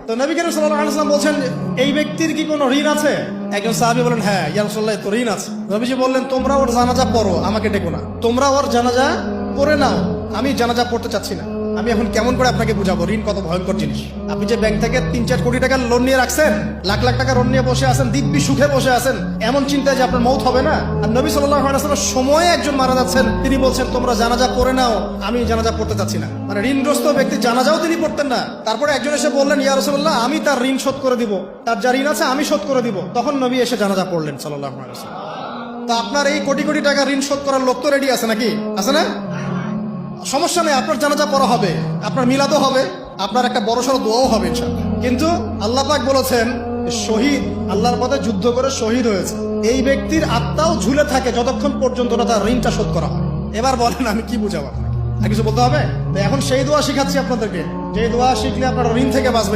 তো নবী করিম সাল্লাল্লাহু আলাইহি ওয়াসাল্লাম বলছেন, এই ব্যক্তির কি কোনো ঋণ আছে? একজন সাহাবী বলেন, হ্যাঁ ইয়া রাসূলুল্লাহ, তো ঋণ আছে। নবীজি বললেন, তোমরা ওর জানাজা পড়ো, আমাকে ডেকো না। তোমরা ওর জানাজা পড়ে নাও, আমি জানাজা পড়তে চাচ্ছি না। আমি এখন কেমন করে আপনাকে বুঝাবো ঋণ কত ভয়ঙ্কর জিনিস। আপনি যে ব্যাংক থেকে 3-4 কোটি টাকার লোন নিয়ে রাখছেন, লাখ লাখ টাকা লোন নিয়ে বসে আছেন, দিব্যি সুখে বসে আছেন, এমন চিন্তায় যে আপনার মৌত হবে না। আর নবী সাল্লাল্লাহু আলাইহি ওয়াসাল্লাম সময়ে একজন মারা যাচ্ছেন, তিনি বলছেন তোমরা জানাজা পড়ে নাও, আমি জানাজা পড়তে চাচ্ছি না। মানে ঋণগ্রস্ত ব্যক্তি জানাজাও তিনি পড়তেন না। তারপরে একজন এসে বললেন, ইয়া রাসূলুল্লাহ, আমি তার ঋণ শোধ করে দিব, তার যা ঋণ আছে আমি শোধ করে দিব। তখন নবী এসে জানাজা পড়লেন সাল্লাল্লাহু আলাইহি ওয়াসাল্লাম। তো আপনার এই কোটি কোটি টাকা ঋণ শোধ করার লোক তো রেডি আছে নাকি? আছে না? সমস্যা নেই, আপনার জানাজা পড়া হবে, আপনার মিলাদও হবে, আপনার একটা বড়সড় দোয়াও হবে ইনশাআল্লাহ। কিন্তু আল্লাহ পাক বলেছেন, শহীদ আল্লাহর পথে যুদ্ধ করে শহীদ হয়েছে, এই ব্যক্তির আত্মাও ঝুলে থাকে যতক্ষণ পর্যন্ত না তার ঋণটা শোধ করা হয়। এবার বলেন আমি কি বুঝাবো আপনাকে? আর কিছু বলতে হবে? তো এখন সেই দোয়া শিখাচ্ছি আপনাদেরকে, যে দোয়া শিখলে আপনারা ঋণ থেকে বাঁচবেন।